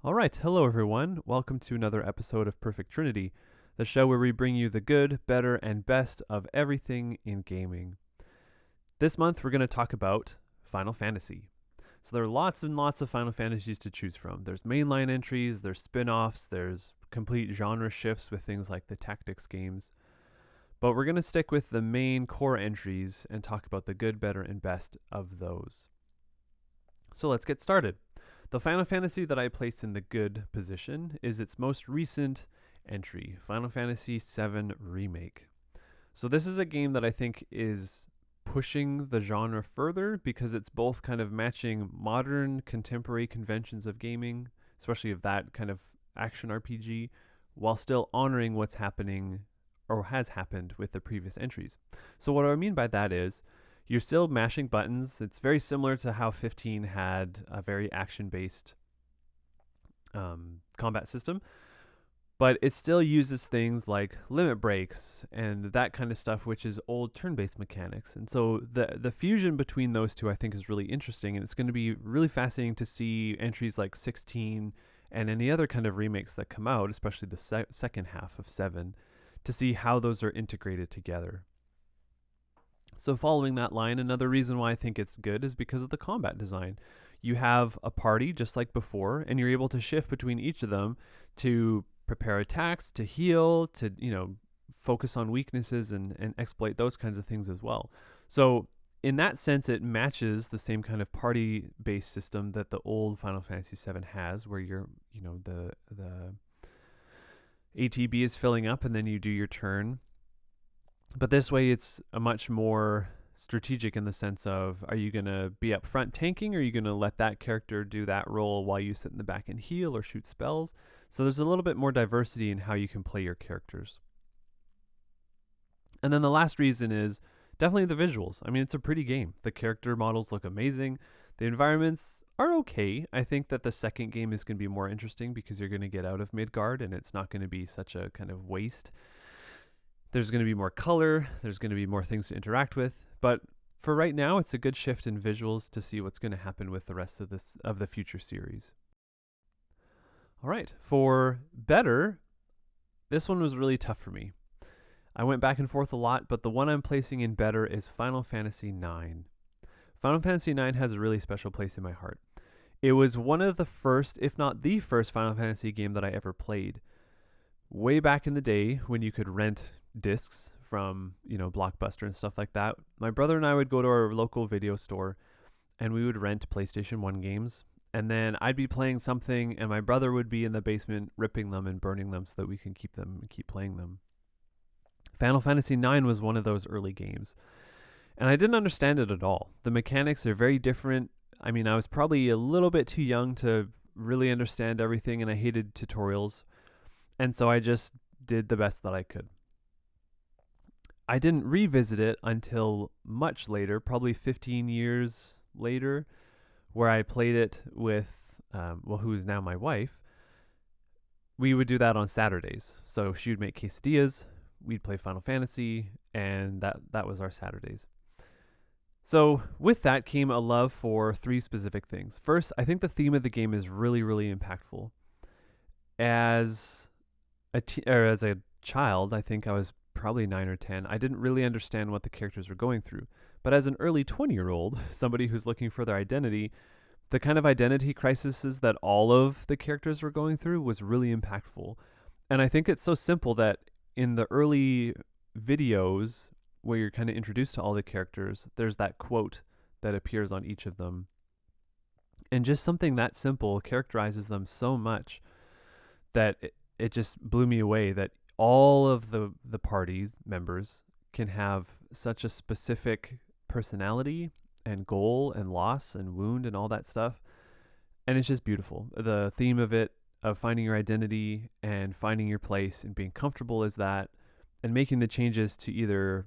All right, hello everyone. Welcome to another episode of Perfect Trinity, the show where we bring you the good, better, and best of everything in gaming. This month we're going to talk about Final Fantasy. So there are lots and lots of Final Fantasies to choose from. There's mainline entries, there's spin-offs, there's complete genre shifts with things like the tactics games. But we're going to stick with the main core entries and talk about the good, better, and best of those. So let's get started. The Final Fantasy that I place in the good position is its most recent entry, Final Fantasy VII Remake. So this is a game that I think is pushing the genre further because it's both kind of matching modern contemporary conventions of gaming, especially of that kind of action RPG, while still honoring what's happening or has happened with the previous entries. So what I mean by that is you're still mashing buttons. It's very similar to how 15 had a very action-based combat system, but it still uses things like limit breaks and that kind of stuff, which is old turn-based mechanics. And so the fusion between those two, I think, is really interesting, and it's going to be really fascinating to see entries like 16 and any other kind of remakes that come out, especially the second half of 7, to see how those are integrated together. So following that line, another reason why I think it's good is because of the combat design. You have a party just like before, and you're able to shift between each of them to prepare attacks, to heal, to, focus on weaknesses and exploit those kinds of things as well. So in that sense, it matches the same kind of party-based system that the old Final Fantasy VII has, where you're, the ATB is filling up and then you do your turn. But this way, it's a much more strategic in the sense of, are you going to be up front tanking, or are you going to let that character do that role while you sit in the back and heal or shoot spells? So there's a little bit more diversity in how you can play your characters. And then the last reason is definitely the visuals. I mean, it's a pretty game. The character models look amazing. The environments are okay. I think that the second game is going to be more interesting because you're going to get out of Midgard and it's not going to be such a kind of waste. There's going to be more color. There's going to be more things to interact with. But for right now, it's a good shift in visuals to see what's going to happen with the rest of the future series. All right. For better, this one was really tough for me. I went back and forth a lot, but the one I'm placing in better is Final Fantasy IX. Final Fantasy IX has a really special place in my heart. It was one of the first, if not the first, Final Fantasy game that I ever played. Way back in the day when you could rent discs from, Blockbuster and stuff like that, my brother and I would go to our local video store and we would rent PlayStation 1 games. And then I'd be playing something and my brother would be in the basement ripping them and burning them so that we can keep them and keep playing them. Final Fantasy IX was one of those early games. And I didn't understand it at all. The mechanics are very different. I mean, I was probably a little bit too young to really understand everything, and I hated tutorials. And so I just did the best that I could. I didn't revisit it until much later, probably 15 years later, where I played it with, who is now my wife. We would do that on Saturdays. So she would make quesadillas, we'd play Final Fantasy, and that was our Saturdays. So with that came a love for 3 specific things. First, I think the theme of the game is really, really impactful. As a child, I think I was probably 9 or 10, I didn't really understand what the characters were going through. But as an early 20-year-old, somebody who's looking for their identity, the kind of identity crises that all of the characters were going through was really impactful. And I think it's so simple that in the early videos where you're kind of introduced to all the characters, there's that quote that appears on each of them. And just something that simple characterizes them so much that it just blew me away that all of the party members can have such a specific personality and goal and loss and wound and all that stuff. And it's just beautiful. The theme of it, of finding your identity and finding your place and being comfortable as that, and making the changes to either,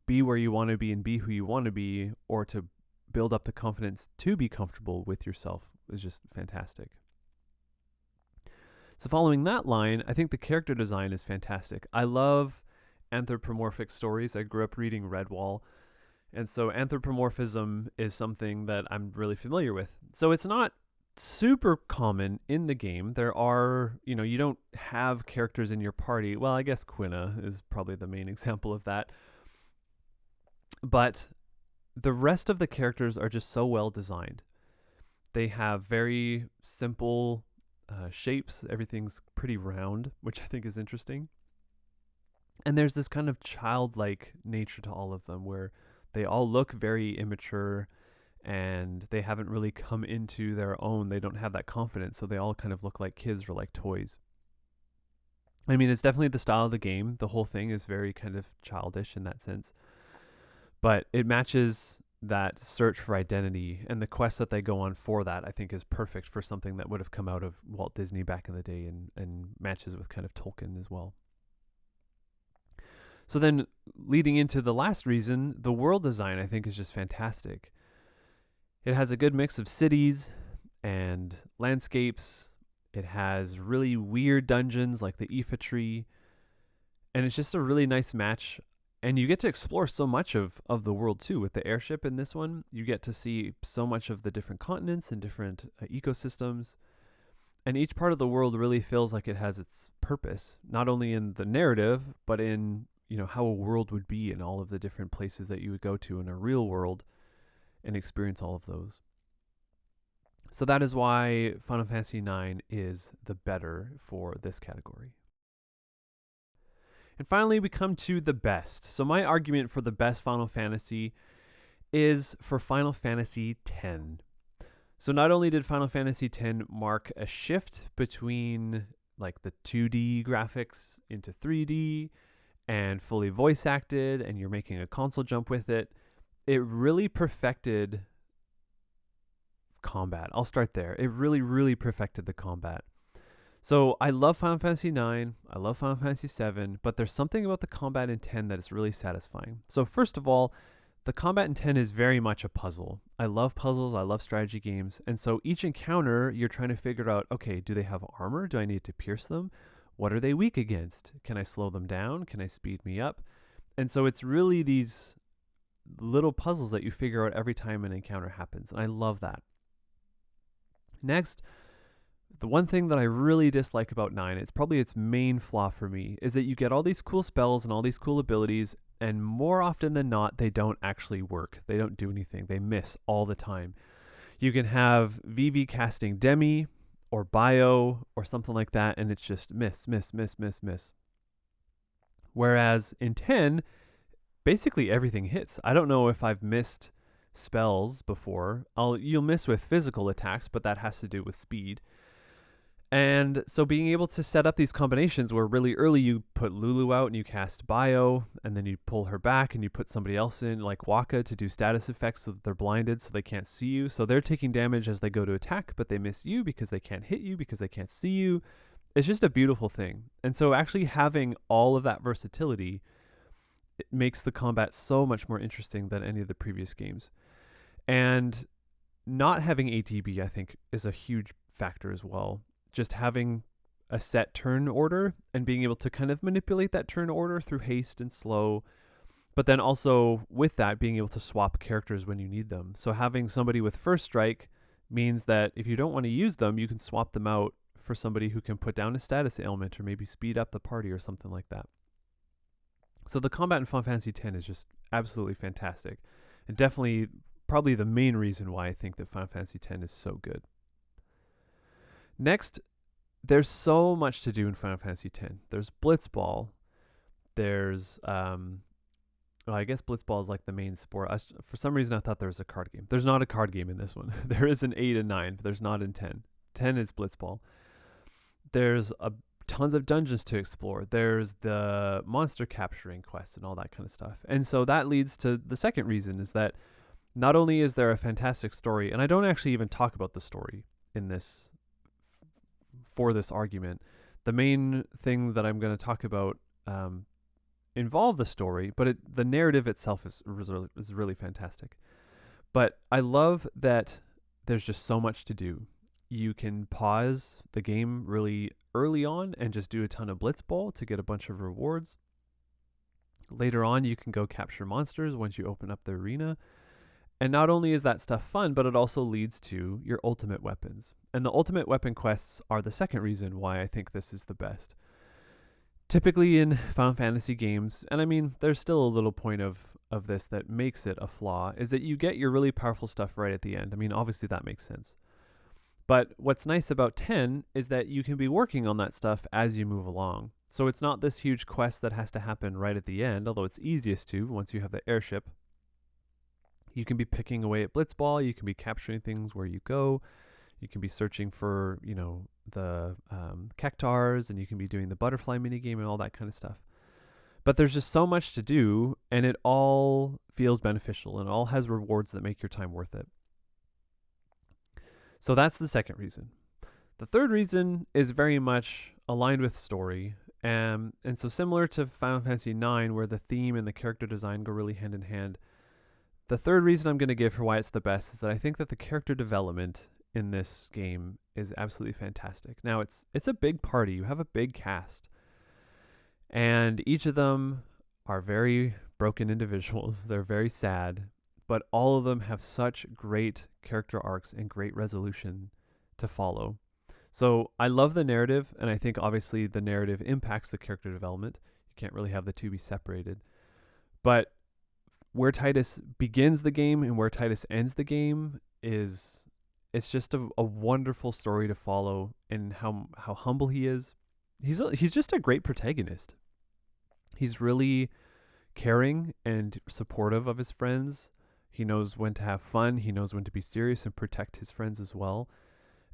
be where you want to be and be who you want to be, or to build up the confidence to be comfortable with yourself, is just fantastic. So following that line, I think the character design is fantastic. I love anthropomorphic stories. I grew up reading Redwall, and so anthropomorphism is something that I'm really familiar with. So it's not super common in the game. There are, you don't have characters in your party. Well, I guess Quina is probably the main example of that. But the rest of the characters are just so well designed. They have very simple shapes. Everything's pretty round, which I think is interesting. And there's this kind of childlike nature to all of them where they all look very immature and they haven't really come into their own. They don't have that confidence, so they all kind of look like kids or like toys. I mean, it's definitely the style of the game. The whole thing is very kind of childish in that sense. But it matches that search for identity, and the quest that they go on for that, I think, is perfect for something that would have come out of Walt Disney back in the day, and matches with kind of Tolkien as well. So then leading into the last reason, the world design, I think, is just fantastic. It has a good mix of cities and landscapes. It has really weird dungeons like the Aoife tree. And it's just a really nice match. And you get to explore so much of the world too. With the airship in this one, you get to see so much of the different continents and different ecosystems. And each part of the world really feels like it has its purpose, not only in the narrative, but in how a world would be in all of the different places that you would go to in a real world and experience all of those. So that is why Final Fantasy IX is the better for this category. And finally, we come to the best. So my argument for the best Final Fantasy is for Final Fantasy X. So not only did Final Fantasy X mark a shift between like the 2D graphics into 3D and fully voice acted, and you're making a console jump with it, it really perfected combat. I'll start there. It really, really perfected the combat. So I love Final Fantasy IX, I love Final Fantasy VII, but there's something about the combat in 10 that is really satisfying. So first of all, the combat in 10 is very much a puzzle. I love puzzles, I love strategy games, and so each encounter, you're trying to figure out, okay, do they have armor? Do I need to pierce them? What are they weak against? Can I slow them down? Can I speed me up? And so it's really these little puzzles that you figure out every time an encounter happens, and I love that. Next, the one thing that I really dislike about 9, it's probably its main flaw for me, is that you get all these cool spells and all these cool abilities, and more often than not, they don't actually work. They don't do anything. They miss all the time. You can have Vivi casting Demi or Bio or something like that, and it's just miss. Whereas in 10, basically everything hits. I don't know if I've missed spells before. You'll miss with physical attacks, but that has to do with speed. And so being able to set up these combinations where really early you put Lulu out and you cast Bio, and then you pull her back and you put somebody else in, like Waka, to do status effects so that they're blinded so they can't see you. So they're taking damage as they go to attack, but they miss you because they can't hit you because they can't see you. It's just a beautiful thing. And so actually having all of that versatility, it makes the combat so much more interesting than any of the previous games. And not having ATB, I think, is a huge factor as well. Just having a set turn order and being able to kind of manipulate that turn order through haste and slow, but then also with that being able to swap characters when you need them. So having somebody with first strike means that if you don't want to use them, you can swap them out for somebody who can put down a status ailment or maybe speed up the party or something like that. So the combat in Final Fantasy X is just absolutely fantastic, and definitely probably the main reason why I think that Final Fantasy X is so good. Next, there's so much to do in Final Fantasy X. There's Blitzball. There's, I guess Blitzball is like the main sport. For some reason, I thought there was a card game. There's not a card game in this one. There is an 8 and 9, but there's not in 10. 10 is Blitzball. There's tons of dungeons to explore. There's the monster capturing quests and all that kind of stuff. And so that leads to the second reason, is that not only is there a fantastic story, and I don't actually even talk about the story in this for this argument. The main thing that I'm going to talk about involve the story, but the narrative itself is really fantastic. But I love that there's just so much to do. You can pause the game really early on and just do a ton of Blitzball to get a bunch of rewards. Later on, you can go capture monsters once you open up the arena. And not only is that stuff fun, but it also leads to your ultimate weapons. And the ultimate weapon quests are the second reason why I think this is the best. Typically in Final Fantasy games, and I mean, there's still a little point of this that makes it a flaw, is that you get your really powerful stuff right at the end. I mean, obviously that makes sense. But what's nice about 10 is that you can be working on that stuff as you move along. So it's not this huge quest that has to happen right at the end, although it's easiest to once you have the airship. You can be picking away at Blitzball, you can be capturing things where you go, you can be searching for, the Cactars, and you can be doing the butterfly minigame and all that kind of stuff. But there's just so much to do, and it all feels beneficial, and it all has rewards that make your time worth it. So that's the second reason. The third reason is very much aligned with story, and so similar to Final Fantasy IX, where the theme and the character design go really hand in hand, the third reason I'm going to give for why it's the best is that I think that the character development in this game is absolutely fantastic. Now, it's a big party. You have a big cast. And each of them are very broken individuals. They're very sad. But all of them have such great character arcs and great resolution to follow. So I love the narrative, and I think obviously the narrative impacts the character development. You can't really have the two be separated. But where Titus begins the game and where Titus ends the game it's just a wonderful story to follow, and how humble he is. He's just a great protagonist. He's really caring and supportive of his friends. He knows when to have fun. He knows when to be serious and protect his friends as well.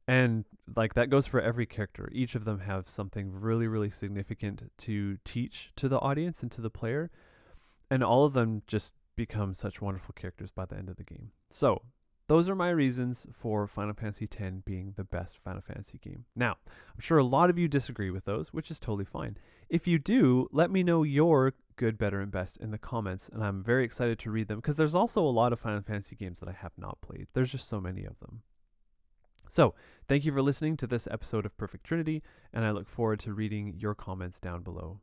And like that goes for every character. Each of them have something really, really significant to teach to the audience and to the player. And all of them just become such wonderful characters by the end of the game. So those are my reasons for Final Fantasy X being the best Final Fantasy game. Now, I'm sure a lot of you disagree with those, which is totally fine. If you do, let me know your good, better, and best in the comments, and I'm very excited to read them, because there's also a lot of Final Fantasy games that I have not played. There's just so many of them. So, thank you for listening to this episode of Perfect Trinity, and I look forward to reading your comments down below.